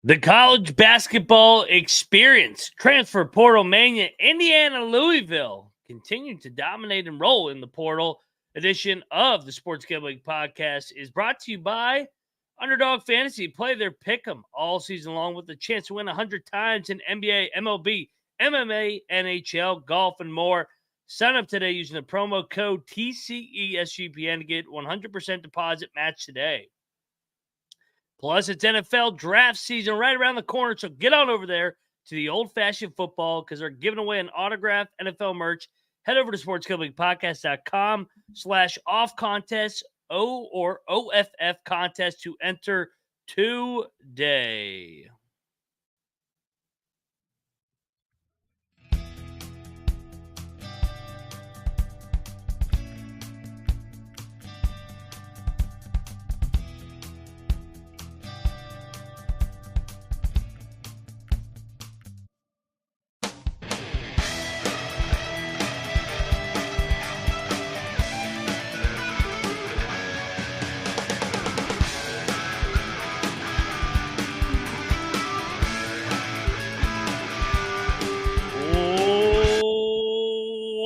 The College Basketball Experience, Transfer Portal Mania, Indiana Louisville continuing to dominate and roll in the portal edition of the Sports Gambling Podcast is brought to you by Underdog Fantasy. Play their pick'em all season long with the chance to win 100 times in NBA, MLB, MMA, NHL, golf, and more. Sign up today using the promo code TCESGPN to get 100% deposit match today. Plus, it's NFL draft season right around the corner, so get on over there to the old-fashioned football because they're giving away an autographed NFL merch. Head over to sportsgamblingpodcast.com/off-contest, O or OFF contest to enter today.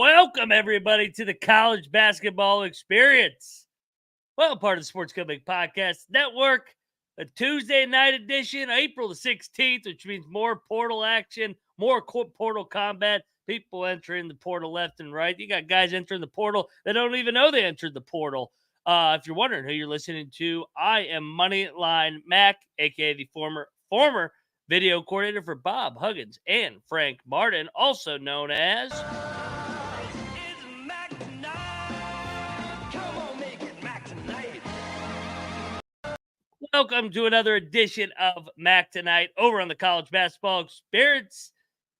Welcome, everybody, to the College Basketball Experience. Well, part of the Sports Gambling Podcast Network, a Tuesday night edition, April the 16th, which means more portal action, more portal combat, people entering the portal left and right. You got guys entering the portal that don't even know they entered the portal. If you're wondering who you're listening to, I am Moneyline Mac, a.k.a. the former video coordinator for Bob Huggins and Frank Martin, also known as... Welcome to another edition of Mac Tonight over on the College Basketball Experience.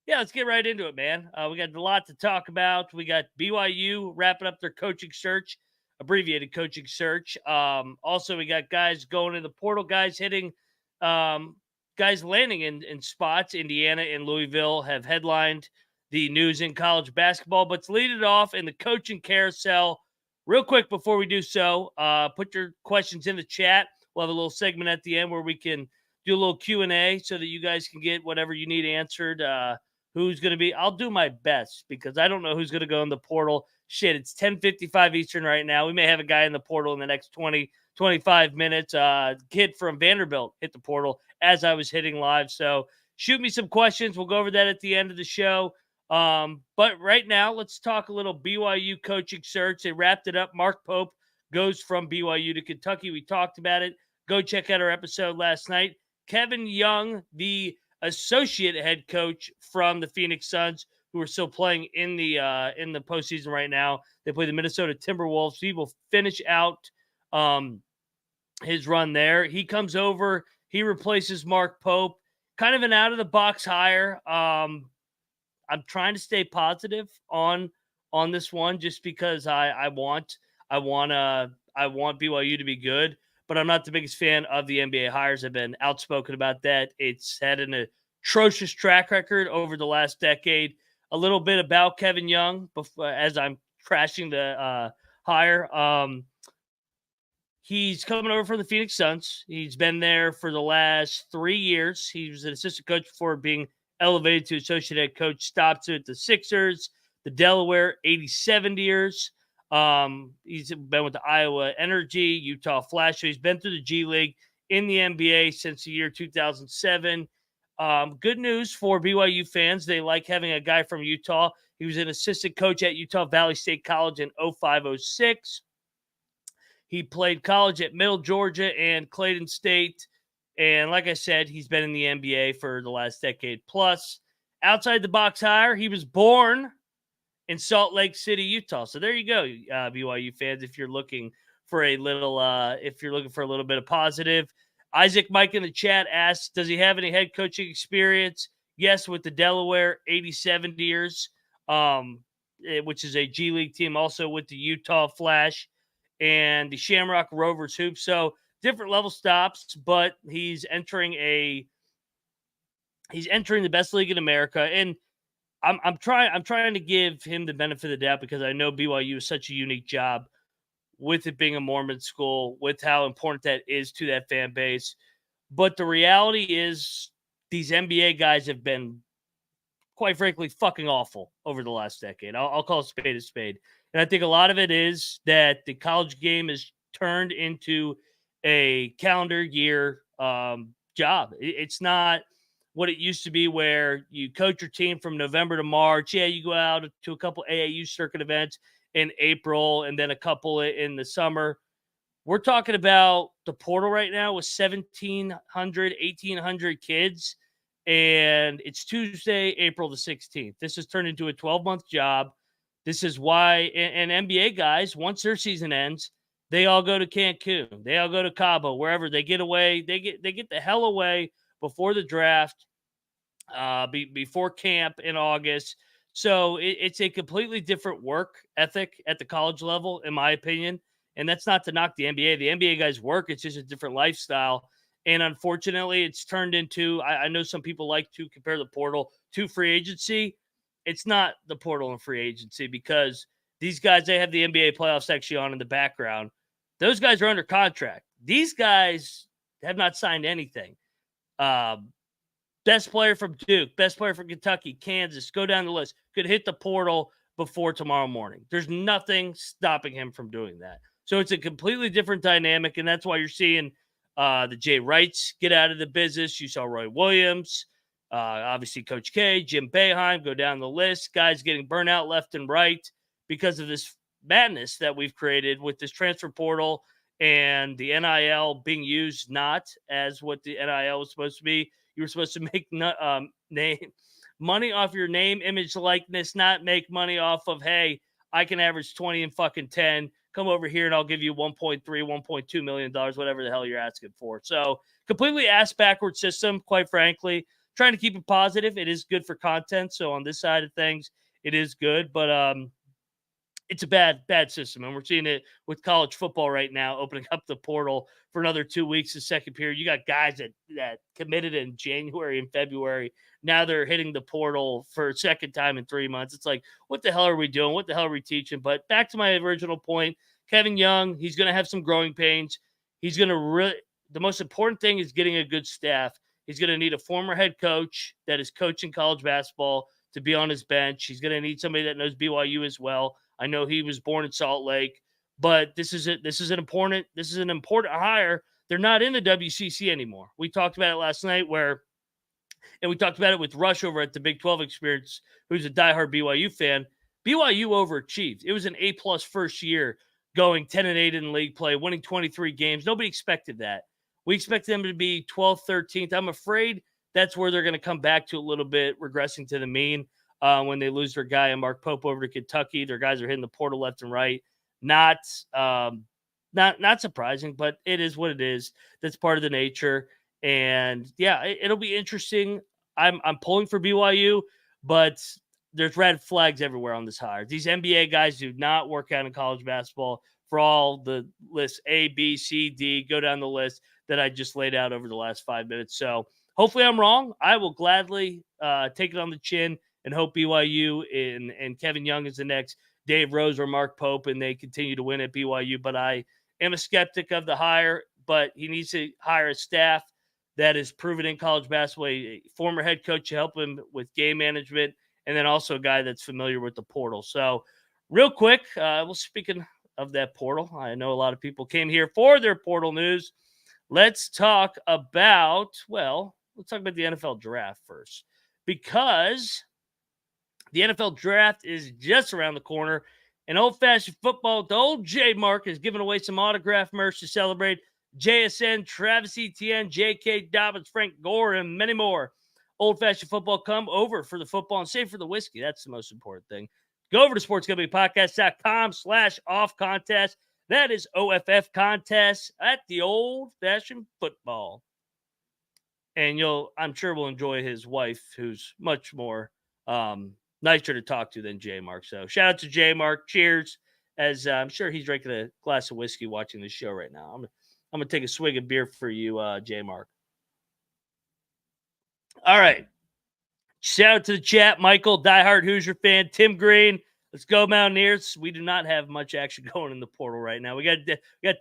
Yeah, let's get right into it, man. We got a lot to talk about. We got BYU wrapping up their coaching search, abbreviated coaching search. Also, we got guys going in the portal, guys hitting, guys landing in spots. Indiana and Louisville have headlined the news in college basketball. But to lead it off in the coaching carousel, real quick before we do so, put your questions in the chat. We'll have a little segment at the end where we can do a little Q&A so that you guys can get whatever you need answered. Who's going to be? I'll do my best because I don't know who's going to go in the portal. Shit, it's 10:55 Eastern right now. We may have a guy in the portal in the next 20, 25 minutes. Kid from Vanderbilt hit the portal as I was hitting live. So shoot me some questions. We'll go over that at the end of the show. But right now, let's talk a little BYU coaching search. They wrapped it up. Mark Pope goes from BYU to Kentucky. We talked about it. Go check out our episode last night. Kevin Young, the associate head coach from the Phoenix Suns, who are still playing in the postseason right now. They play the Minnesota Timberwolves. He will finish out his run there. He comes over. He replaces Mark Pope. Kind of an out-of-the-box hire. I'm trying to stay positive on this one just because I want BYU to be good, but I'm not the biggest fan of the NBA hires. I've been outspoken about that. It's had an atrocious track record over the last decade. A little bit about Kevin Young as I'm crashing the hire. He's coming over from the Phoenix Suns. He's been there for the last 3 years. He was an assistant coach before being elevated to associate head coach. Stopped at the Sixers, the Delaware 87 years. He's been with the Iowa Energy, Utah Flash. So he's been through the G League in the NBA since the year 2007. Good news for BYU fans. They like having a guy from Utah. He was an assistant coach at Utah Valley State College in 05-06. He played college at Middle Georgia and Clayton State. And like I said, he's been in the NBA for the last decade plus. Outside the box hire, he was born in Salt Lake City, Utah. So there you go, BYU fans. If you're looking for a little bit of positive, Isaac Mike in the chat asks, does he have any head coaching experience? Yes, with the Delaware 87 years, which is a G League team, also with the Utah Flash and the Shamrock Rovers hoop. So different level stops, but he's entering the best league in America. And I'm trying to give him the benefit of the doubt because I know BYU is such a unique job with it being a Mormon school, with how important that is to that fan base. But the reality is these NBA guys have been, quite frankly, fucking awful over the last decade. I'll call a spade a spade. And I think a lot of it is that the college game is turned into a calendar year job. It's not what it used to be where you coach your team from November to March. Yeah, you go out to a couple AAU circuit events in April and then a couple in the summer. We're talking about the portal right now with 1,700, 1,800 kids, and it's Tuesday, April the 16th. This has turned into a 12-month job. This is why, and NBA guys, once their season ends, they all go to Cancun. They all go to Cabo, wherever they get away. They get the hell away before the draft, before camp in August. So it's a completely different work ethic at the college level, in my opinion. And that's not to knock the NBA. The NBA guys work. It's just a different lifestyle. And unfortunately, it's turned into, I know some people like to compare the portal to free agency. It's not the portal and free agency because these guys, they have the NBA playoffs actually on in the background. Those guys are under contract. These guys have not signed anything. Best player from Duke, best player from Kentucky, Kansas, go down the list, could hit the portal before tomorrow morning. There's nothing stopping him from doing that. So it's a completely different dynamic, and that's why you're seeing the Jay Wrights get out of the business. You saw Roy Williams, obviously Coach K, Jim Boeheim, go down the list. Guys getting burnout left and right because of this madness that we've created with this transfer portal and the NIL being used not as what the NIL was supposed to be. You were supposed to make money off your name, image, likeness, not make money off of, hey, I can average 20 and fucking 10. Come over here and I'll give you $1.3, $1.2 million, whatever the hell you're asking for. So completely ass-backward system, quite frankly. Trying to keep it positive. It is good for content. So on this side of things, it is good. But it's a bad system. And we're seeing it with college football right now, opening up the portal for another 2 weeks, the second period. You got guys that committed in January and February. Now they're hitting the portal for a second time in 3 months. It's like, what the hell are we doing? What the hell are we teaching? But back to my original point, Kevin Young, he's going to have some growing pains. He's going to really, the most important thing is getting a good staff. He's going to need a former head coach that is coaching college basketball to be on his bench. He's going to need somebody that knows BYU as well. I know he was born in Salt Lake, but this is an important hire. They're not in the WCC anymore. We talked about it last night and we talked about it with Rush over at the Big 12 Experience, who's a diehard BYU fan. BYU overachieved. It was an A+ first year, going 10-8 in league play, winning 23 games. Nobody expected that. We expected them to be 12th, 13th. I'm afraid that's where they're going to come back to a little bit, regressing to the mean. When they lose their guy and Mark Pope over to Kentucky, their guys are hitting the portal left and right. Not surprising, but it is what it is. That's part of the nature. And yeah, it'll be interesting. I'm pulling for BYU, but there's red flags everywhere on this hire. These NBA guys do not work out in college basketball for all the lists A, B, C, D, go down the list that I just laid out over the last 5 minutes. So hopefully I'm wrong. I will gladly take it on the chin and hope BYU and Kevin Young is the next Dave Rose or Mark Pope, and they continue to win at BYU. But I am a skeptic of the hire, but he needs to hire a staff that is proven in college basketball, a former head coach to help him with game management, and then also a guy that's familiar with the portal. So real quick, well, speaking of that portal, I know a lot of people came here for their portal news. Let's talk about the NFL draft first, because the NFL draft is just around the corner. And old-fashioned football, the old J Mark is giving away some autograph merch to celebrate. JSN, Travis Etienne, J.K. Dobbins, Frank Gore, and many more. Old-fashioned football, come over for the football and save for the whiskey. That's the most important thing. Go over to sportsgamblingpodcast.com/off contest. That is OFF contest at the old-fashioned football. And I'm sure we'll enjoy his wife, who's much more nicer to talk to than J Mark. So shout out to J Mark. Cheers. As I'm sure he's drinking a glass of whiskey watching this show right now. I'm going to take a swig of beer for you, J Mark. All right. Shout out to the chat. Michael, diehard Hoosier fan. Tim Green. Let's go Mountaineers. We do not have much action going in the portal right now. We got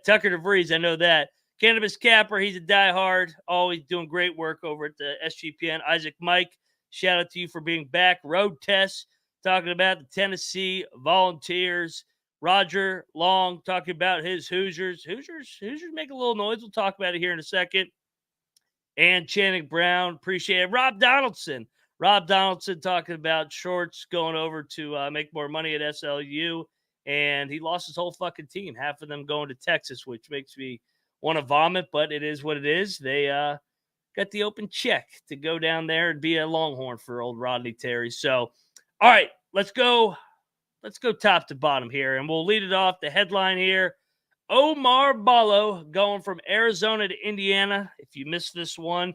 Tucker DeVries. I know that. Cannabis Capper, he's a diehard, always doing great work over at the SGPN. Isaac Mike, shout out to you for being back. Road Test, talking about the Tennessee Volunteers. Roger Long, talking about his Hoosiers. Hoosiers make a little noise. We'll talk about it here in a second. And Channing Brown, appreciate it. Rob Donaldson talking about Shorts going over to make more money at SLU. And he lost his whole fucking team, half of them going to Texas, which makes me want to vomit, but it is what it is. They got the open check to go down there and be a Longhorn for old Rodney Terry. So, all right, let's go top to bottom here, and we'll lead it off. The headline here, Oumar Ballo going from Arizona to Indiana. If you missed this one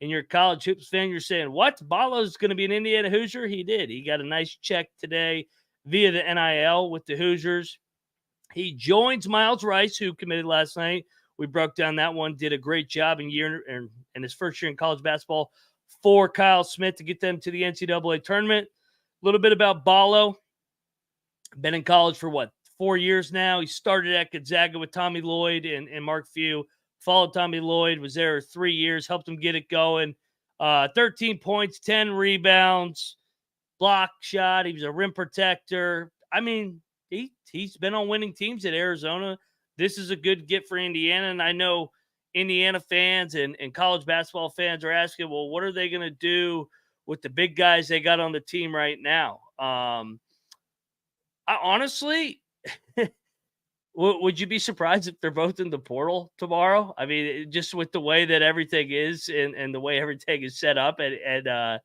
and you're a college hoops fan, you're saying, what? Ballo's going to be an Indiana Hoosier? He did. He got a nice check today via the NIL with the Hoosiers. He joins Myles Rice, who committed last night. We broke down that one, did a great job in his first year in college basketball for Kyle Smith to get them to the NCAA tournament. A little bit about Ballo. Been in college for 4 years now. He started at Gonzaga with Tommy Lloyd and Mark Few. Followed Tommy Lloyd, was there 3 years, helped him get it going. 13 points, 10 rebounds, block shot. He was a rim protector. I mean, he's been on winning teams at Arizona. This is a good get for Indiana, and I know Indiana fans and college basketball fans are asking, well, what are they going to do with the big guys they got on the team right now? Honestly, would you be surprised if they're both in the portal tomorrow? I mean, just with the way that everything is and the way everything is set up at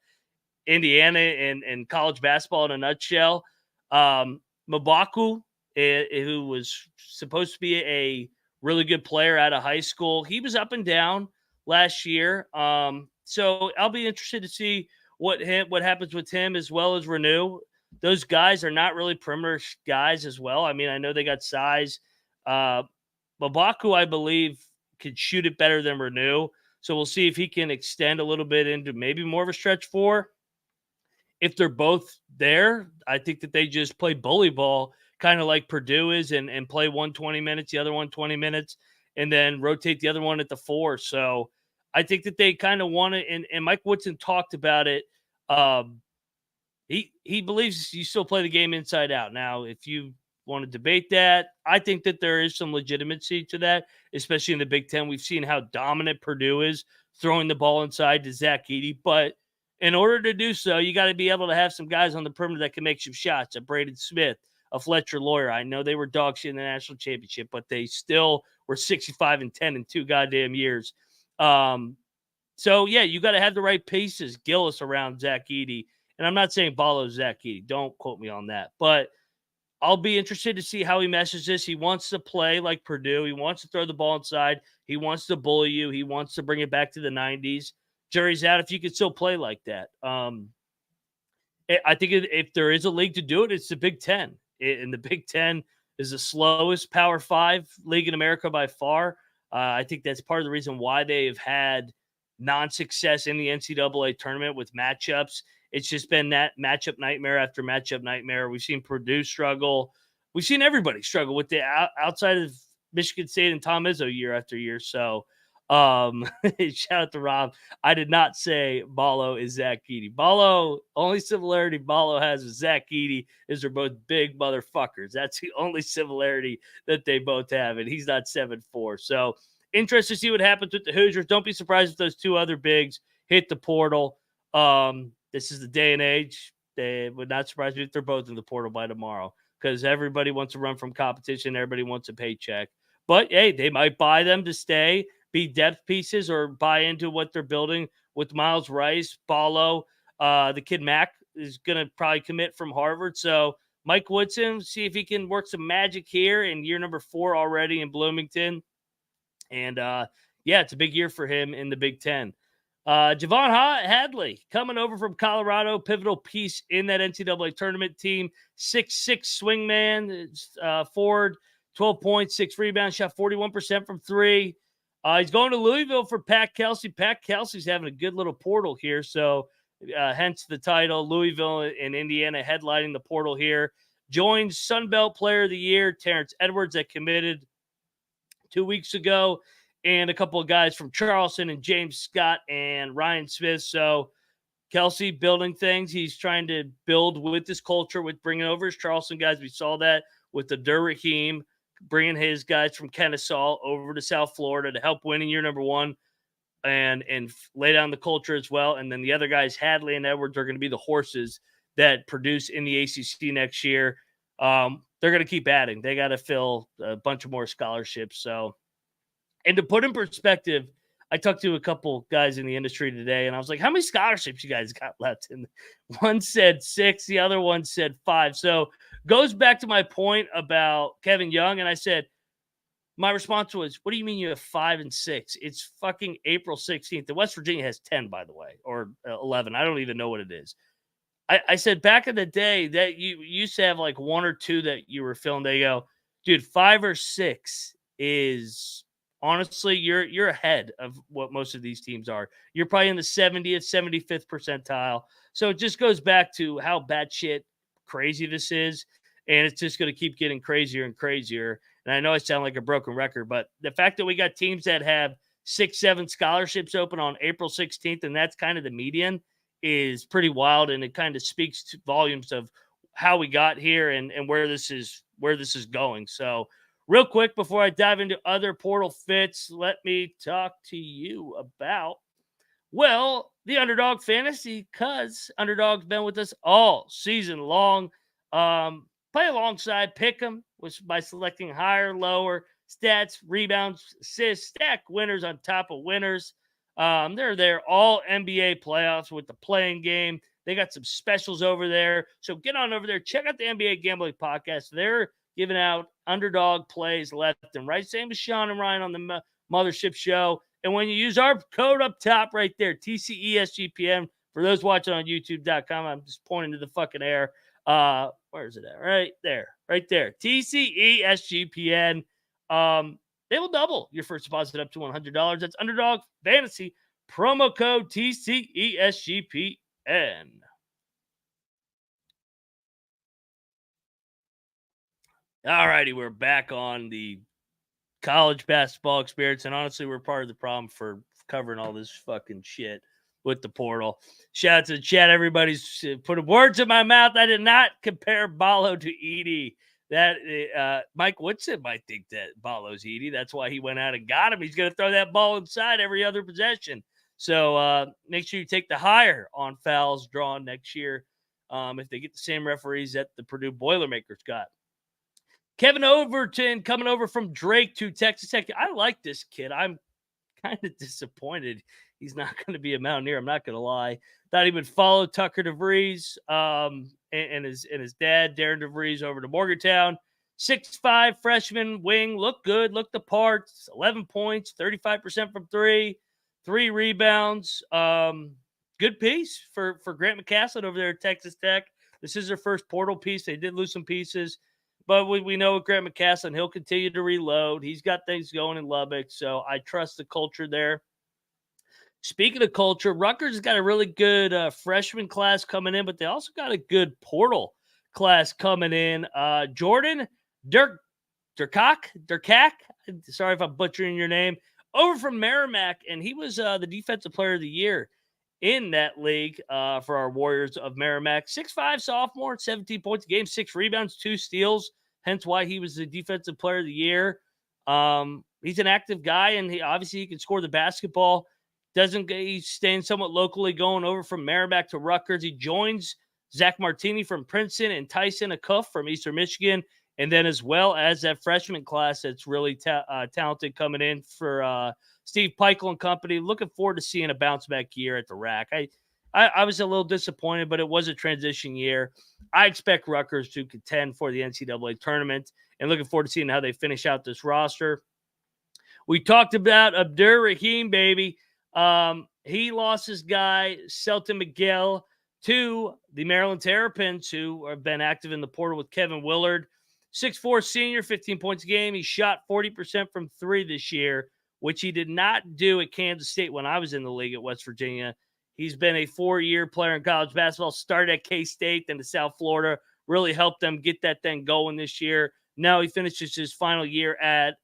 Indiana and college basketball in a nutshell. M'Baku, who was supposed to be a really good player out of high school, he was up and down last year. So I'll be interested to see what happens with him as well as Renew. Those guys are not really perimeter guys as well. I mean, I know they got size. M'Baku, I believe, could shoot it better than Renew. So we'll see if he can extend a little bit into maybe more of a stretch four. If they're both there, I think that they just play bully ball, kind of like Purdue is, and play 120 minutes, the other 120 minutes, and then rotate the other one at the four. So I think that they kind of want it. And Mike Woodson talked about it. He believes you still play the game inside out. Now, if you want to debate that, I think that there is some legitimacy to that, especially in the Big Ten. We've seen how dominant Purdue is throwing the ball inside to Zach Edey. But in order to do so, you got to be able to have some guys on the perimeter that can make some shots. A Braden Smith, a Fletcher Lawyer. I know they were dog shit in the national championship, but they still were 65-10 in 2 goddamn years. So, yeah, you got to have the right pieces. Gillis around Zach Edey. And I'm not saying Ballo's Zach Edey. Don't quote me on that. But I'll be interested to see how he meshes this. He wants to play like Purdue. He wants to throw the ball inside. He wants to bully you. He wants to bring it back to the 90s. Jury's out if you could still play like that. I think if there is a league to do it, it's the Big Ten. And the Big Ten is the slowest Power 5 league in America by far. I think that's part of the reason why they've had non-success in the NCAA tournament with matchups. It's just been that matchup nightmare after matchup nightmare. We've seen Purdue struggle. We've seen everybody struggle with the outside of Michigan State and Tom Izzo year after year. So shout out to Rob. I did not say Ballo is Zach Edey. Ballo, only similarity Ballo has with Zach Edey is they're both big motherfuckers. That's the only similarity that they both have, and he's not 7'4". So interested to see what happens with the Hoosiers. Don't be surprised if those two other bigs hit the portal. This is the day and age. They would not surprise me if they're both in the portal by tomorrow because everybody wants to run from competition. Everybody wants a paycheck. But, hey, they might buy them to stay, be depth pieces, or buy into what they're building with Myles Rice, Ballo. The kid Mac is going to probably commit from Harvard. So Mike Woodson, see if he can work some magic here in year number 4 already in Bloomington. And, yeah, it's a big year for him in the Big Ten. J'Vonne Hadley coming over from Colorado, pivotal piece in that NCAA tournament team. 6'6" swingman, forward, 12 points, 6 rebounds, shot 41% from 3. He's going to Louisville for Pat Kelsey. Pat Kelsey's having a good little portal here, so hence the title. Louisville and Indiana headlining the portal here. Joins Sun Belt Player of the Year, Terrence Edwards, that committed 2 weeks ago. and a couple of guys from Charleston and James Scott and Ryan Smith. So Kelsey building things. He's trying to build with this culture, with bringing over his Charleston guys. We saw that with the Raheem, bringing his guys from Kennesaw over to South Florida to help win in year number one and lay down the culture as well. And then the other guys, Hadley and Edwards, are going to be the horses that produce in the ACC next year. They're going to keep adding. They got to fill a bunch of more scholarships. So, and to put in perspective, I talked to a couple guys in the industry today, and I was like, how many scholarships you guys got left? And one said 6, the other one said 5. So goes back to my point about Kevin Young. And I said, my response was, what do you mean you have 5 and 6? It's fucking April 16th. The West Virginia has 10, by the way, or 11. I don't even know what it is. I said back in the day that you used to have like 1 or 2 that you were filling. They go, dude, 5 or 6 is honestly, you're ahead of what most of these teams are. You're probably in the 70th, 75th percentile. So it just goes back to how batshit crazy this is. And it's just going to keep getting crazier and crazier. And I know I sound like a broken record, but the fact that we got teams that have 6, 7 scholarships open on April 16th, and that's kind of the median, is pretty wild. And it kind of speaks to volumes of how we got here and where this is going. So real quick, before I dive into other portal fits, let me talk to you about, well, the Underdog Fantasy, because Underdog's been with us all season long. Play alongside Pick'em by selecting higher, lower stats, rebounds, assists, stack winners on top of winners. They're there all NBA playoffs with the playing game. They got some specials over there. So get on over there. Check out the NBA Gambling Podcast. They're giving out underdog plays left and right. Same as Sean and Ryan on the Mothership Show. And when you use our code up top right there, TCESGPN, for those watching on YouTube.com, I'm just pointing to the fucking air. Where is it at? Right there. TCESGPN. They will double your first deposit up to $100. That's Underdog Fantasy. Promo code TCESGPN. All righty, we're back on the College Basketballl Experience, and honestly, we're part of the problem for covering all this fucking shit with the portal. Shout out to the chat. Everybody's putting words in my mouth. I did not compare Ballo to Edey. That Mike Woodson might think that Ballo's Edey. That's why he went out and got him. He's going to throw that ball inside every other possession. So make sure you take the higher on fouls drawn next year if they get the same referees that the Purdue Boilermakers got. Kevin Overton coming over from Drake to Texas Tech. I like this kid. I'm kind of disappointed he's not going to be a Mountaineer. I'm not going to lie. Thought he would follow Tucker DeVries and his dad, Darren DeVries, over to Morgantown. 6'5" freshman wing. Looked good. Looked the part. 11 points, 35% from 3, 3 rebounds. Good piece for Grant McCasland over there at Texas Tech. This is their first portal piece. They did lose some pieces. But we know with Grant McCasland, he'll continue to reload. He's got things going in Lubbock, so I trust the culture there. Speaking of culture, Rutgers has got a really good freshman class coming in, but they also got a good portal class coming in. Jordan Durkak, sorry if I'm butchering your name, over from Merrimack, and he was the Defensive Player of the Year in that league for our Warriors of Merrimack. 6'5" sophomore, 17 points a game, 6 rebounds, 2 steals, hence why he was the Defensive Player of the Year. He's an active guy, and he can score the basketball. He's staying somewhat locally, going over from Merrimack to Rutgers. He joins Zach Martini from Princeton and Tyson Acuff from Eastern Michigan, and then as well as that freshman class that's really talented coming in for Steve Peichel and company. Looking forward to seeing a bounce-back year at the RAC. I was a little disappointed, but it was a transition year. I expect Rutgers to contend for the NCAA tournament, and looking forward to seeing how they finish out this roster. We talked about Abdur Rahim, baby. He lost his guy, Selton Miguel, to the Maryland Terrapins, who have been active in the portal with Kevin Williard. 6'4" senior, 15 points a game. He shot 40% from 3 this year, which he did not do at Kansas State when I was in the league at West Virginia. He's been a 4-year player in college basketball, started at K-State, then to South Florida, really helped them get that thing going this year. Now he finishes his final year at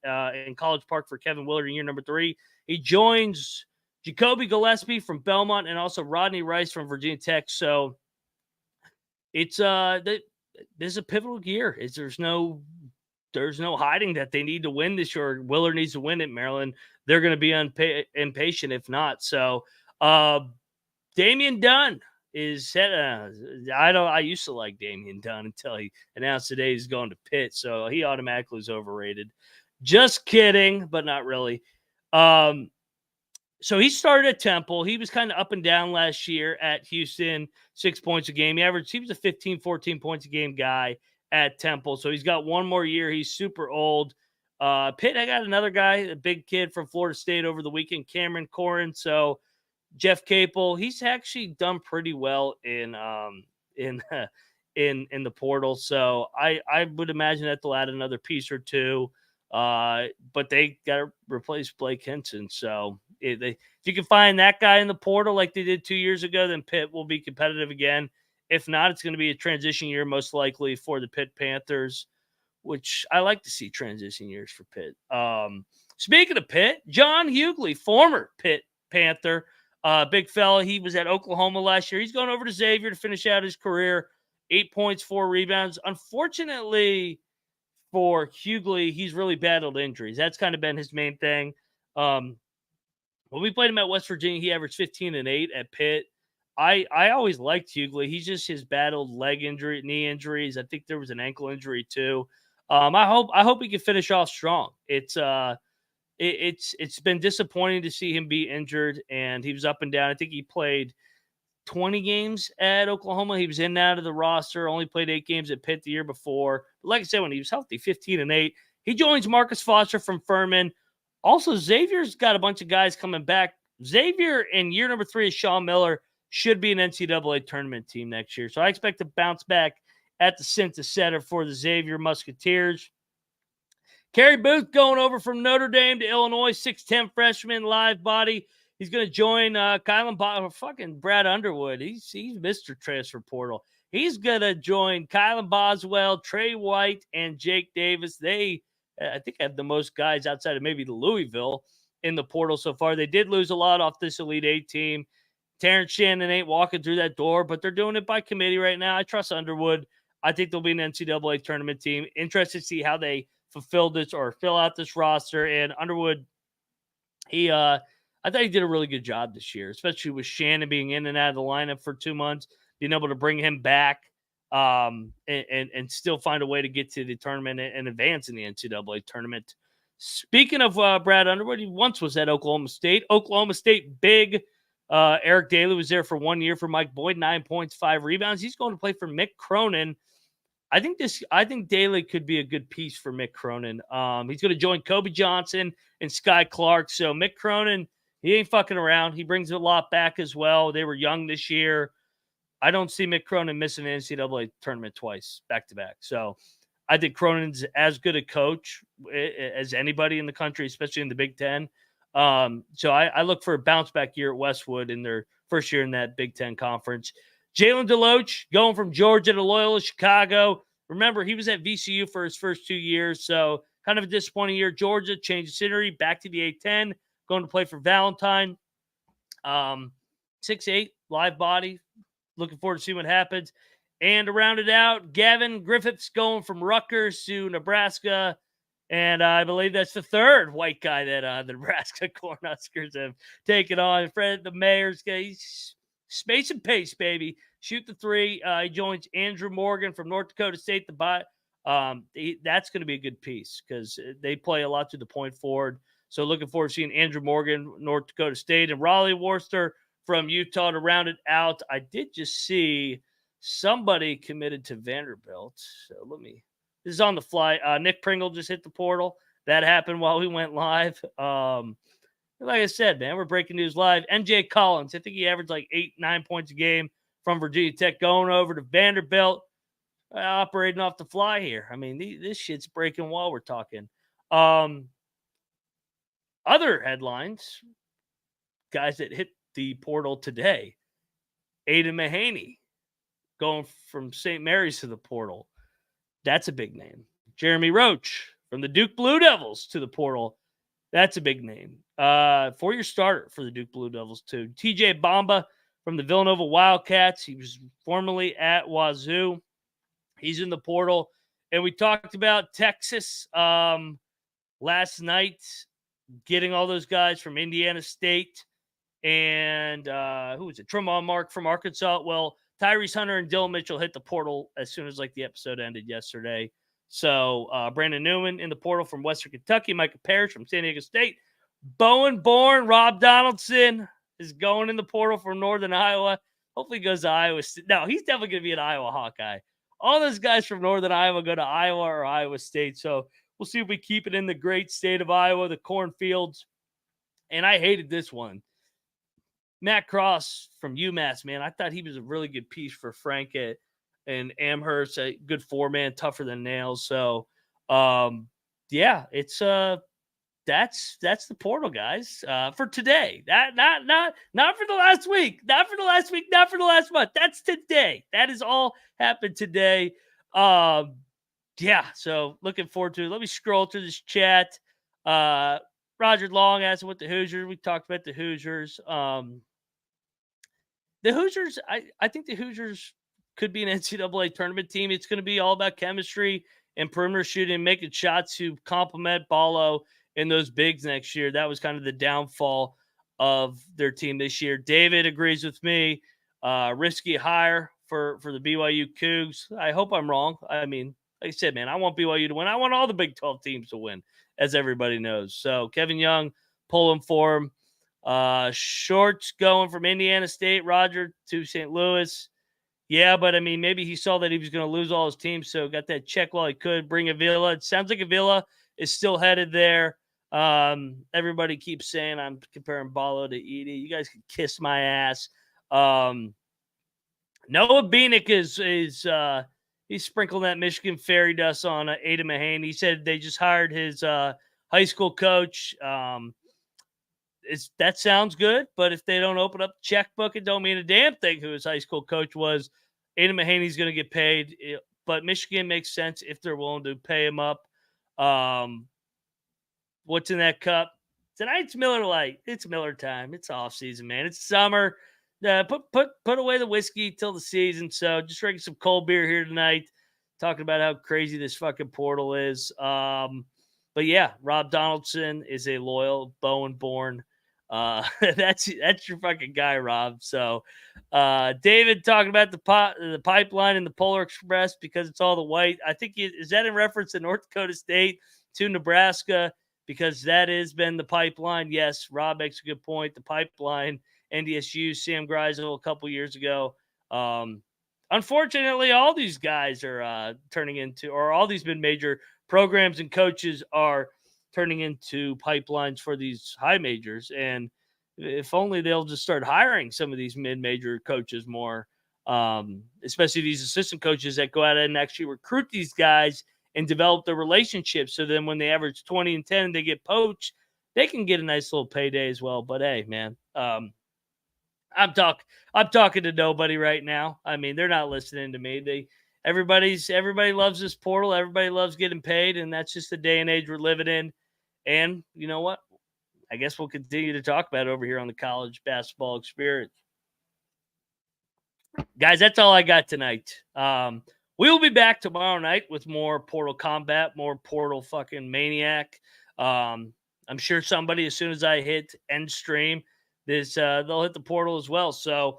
in College Park for Kevin Williard in year number 3. He joins Ja'Kobe Gillespie from Belmont and also Rodney Rice from Virginia Tech. So it's this is a pivotal year. There's no hiding that they need to win this year. Williard needs to win it. Maryland, they're going to be impatient if not. So Damian Dunn is set. I used to like Damian Dunn until he announced today he's going to Pitt. So he automatically is overrated. Just kidding, but not really. So he started at Temple. He was kind of up and down last year at Houston, 6 points a game. He was a 15, 14 points a game guy at Temple. So he's got one more year. He's super old. Pitt, I got another guy, a big kid from Florida State over the weekend, Cameron Corrin. So Jeff Capel, he's actually done pretty well in the portal. So I would imagine that they'll add another piece or two. But they got to replace Blake Hinson. So if you can find that guy in the portal like they did 2 years ago, then Pitt will be competitive again. If not, it's going to be a transition year, most likely, for the Pitt Panthers, which I like to see transition years for Pitt. Speaking of Pitt, John Hughley, former Pitt Panther, big fella. He was at Oklahoma last year. He's going over to Xavier to finish out his career. 8 points, 4 rebounds. Unfortunately for Hughley, he's really battled injuries. That's kind of been his main thing. When we played him at West Virginia, he averaged 15 and 8 at Pitt. I always liked Hughley. He's just his battled leg injury, knee injuries. I think there was an ankle injury too. I hope he can finish off strong. It's been disappointing to see him be injured, and he was up and down. I think he played 20 games at Oklahoma. He was in and out of the roster, only played 8 games at Pitt the year before. But like I said, when he was healthy, 15 and 8. He joins Marcus Foster from Furman. Also, Xavier's got a bunch of guys coming back. Xavier in year number 3 is Sean Miller, should be an NCAA tournament team next year. So I expect to bounce back at the center center for the Xavier Musketeers. Kerry Booth going over from Notre Dame to Illinois, 6'10 freshman, live body. He's going to join fucking Brad Underwood. He's Mr. Transfer Portal. He's going to join Kylan Boswell, Trey White, and Jake Davis. They, I think, have the most guys outside of maybe the Louisville in the portal so far. They did lose a lot off this Elite 8 team. Terrence Shannon ain't walking through that door, but they're doing it by committee right now. I trust Underwood. I think they'll be an NCAA tournament team. Interested to see how they fulfill this or fill out this roster. And Underwood, I thought he did a really good job this year, especially with Shannon being in and out of the lineup for 2 months, being able to bring him back and still find a way to get to the tournament and advance in the NCAA tournament. Speaking of Brad Underwood, he once was at Oklahoma State. Oklahoma State big. Eric Daly was there for 1 year for Mike Boyd, 9 points, 5 rebounds. He's going to play for Mick Cronin. I think Daly could be a good piece for Mick Cronin. He's going to join Kobe Johnson and Sky Clark. So Mick Cronin, he ain't fucking around. He brings a lot back as well. They were young this year. I don't see Mick Cronin missing an NCAA tournament twice, back-to-back. So I think Cronin's as good a coach as anybody in the country, especially in the Big Ten. So I look for a bounce-back year at Westwood in their first year in that Big Ten conference. Jalen Deloach going from Georgia to Loyola Chicago. Remember, he was at VCU for his first 2 years, so kind of a disappointing year. Georgia changed the scenery, back to the A-10, going to play for Valentine. 6'8", live body. Looking forward to see what happens. And to round it out, Gavin Griffiths going from Rutgers to Nebraska. And I believe that's the third white guy that the Nebraska Cornhuskers have taken on. Fred, the mayor's guy, he's space and pace, baby. Shoot the three. He joins Andrew Morgan from North Dakota State. That's going to be a good piece because they play a lot to the point forward. So looking forward to seeing Andrew Morgan, North Dakota State, and Raleigh Worcester from Utah to round it out. I did just see somebody committed to Vanderbilt. So this is on the fly. Nick Pringle just hit the portal. That happened while we went live. Like I said, man, we're breaking news live. MJ Collins, I think he averaged like 8-9 points a game from Virginia Tech, going over to Vanderbilt, operating off the fly here. I mean, this shit's breaking while we're talking. Other headlines, guys that hit the portal today. Aiden Mahaney going from St. Mary's to the portal. That's a big name. Jeremy Roach from the Duke Blue Devils to the portal. That's a big name. 4-year starter for the Duke Blue Devils, too. TJ Bamba from the Villanova Wildcats. He was formerly at Wazoo. He's in the portal. And we talked about Texas last night, getting all those guys from Indiana State. And who was it? Tremont Mark from Arkansas. Well, Tyrese Hunter and Dylan Mitchell hit the portal as soon as the episode ended yesterday. So Brandon Newman in the portal from Western Kentucky. Micah Parrish from San Diego State. Bowen Bourne, Rob Donaldson is going in the portal from Northern Iowa. Hopefully he goes to Iowa State. No, he's definitely going to be an Iowa Hawkeye. All those guys from Northern Iowa go to Iowa or Iowa State. So we'll see if we keep it in the great state of Iowa, the cornfields. And I hated this one. Matt Cross from UMass, man. I thought he was a really good piece for Frank and Amherst, a good four-man, tougher than nails. So, yeah, it's that's the portal, guys, for today. That not for the last week, not for the last week, not for the last month. That's today. That is all happened today. Yeah, so looking forward to it. Let me scroll through this chat. Roger Long asked what the Hoosiers. We talked about the Hoosiers. The Hoosiers, I think the Hoosiers could be an NCAA tournament team. It's going to be all about chemistry and perimeter shooting, making shots to complement Ballo and those bigs next year. That was kind of the downfall of their team this year. David agrees with me. Risky hire for the BYU Cougs. I hope I'm wrong. I mean, like I said, man, I want BYU to win. I want all the Big 12 teams to win, as everybody knows. So Kevin Young, pulling for him. Shorts going from Indiana State, Roger, to St. Louis. Yeah, but I mean, maybe he saw that he was going to lose all his teams, so got that check while he could. Bring Avila. It sounds like Avila is still headed there. Everybody keeps saying I'm comparing Ballo to Edey. You guys can kiss my ass. Noah Beanick is he's sprinkling that Michigan fairy dust on Ada Mahane. He said they just hired his high school coach. That sounds good, but if they don't open up the checkbook, it don't mean a damn thing who his high school coach was. Ada Mahaney's going to get paid, but Michigan makes sense if they're willing to pay him up. What's in that cup? Tonight's Miller Lite. It's Miller time. It's off season, man. It's summer. Put away the whiskey till the season. So just drinking some cold beer here tonight, talking about how crazy this fucking portal is. But yeah, Rob Donaldson is a loyal Bowen-born. That's your fucking guy, Rob. So David talking about the pipeline and the Polar Express because it's all the white. I think is that in reference to North Dakota State to Nebraska because that has been the pipeline. Yes, Rob makes a good point. The pipeline, NDSU, Sam Greisel a couple years ago. Unfortunately, all these guys are turning into, or all these mid-major programs and coaches are turning into pipelines for these high majors. And if only they'll just start hiring some of these mid-major coaches more, especially these assistant coaches that go out and actually recruit these guys and develop the relationships. So then when they average 20 and 10 and they get poached, they can get a nice little payday as well. But hey, man, I'm talking to nobody right now. I mean, they're not listening to me. Everybody loves this portal. Everybody loves getting paid, and that's just the day and age we're living in. And you know what? I guess we'll continue to talk about it over here on the College Basketball Experience. Guys, that's all I got tonight. We will be back tomorrow night with more portal combat, more portal fucking maniac. I'm sure somebody, as soon as I hit end stream, they'll hit the portal as well. So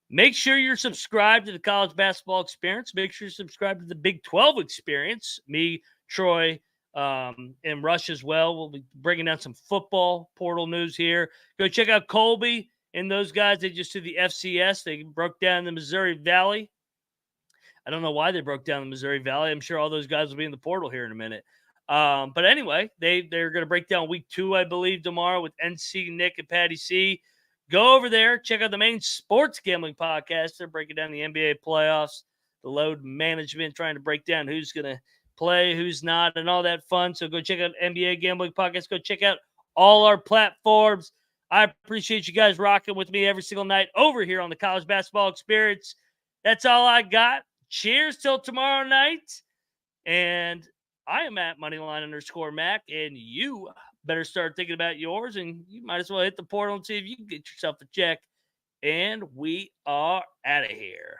make sure you're subscribed to the College Basketball Experience. Make sure you're subscribed to the Big 12 Experience. Me, Troy, and Rush as well. We'll be bringing down some football portal news here. Go check out Colby and those guys. They just did the FCS. They broke down the Missouri Valley. I don't know why they broke down the Missouri Valley. I'm sure all those guys will be in the portal here in a minute. But anyway, they're going to break down week 2, I believe, tomorrow with NC, Nick, and Patty C. Go over there. Check out the main sports gambling podcast. They're breaking down the NBA playoffs, the load management, trying to break down who's going to play, who's not, and all that fun. So go check out NBA Gambling Podcast. Go check out all our platforms. I appreciate you guys rocking with me every single night over here on the College Basketball Experience. That's all I got. Cheers till tomorrow night. And I am at Moneyline_Mac, and you better start thinking about yours, and you might as well hit the portal and see if you can get yourself a check. And we are out of here.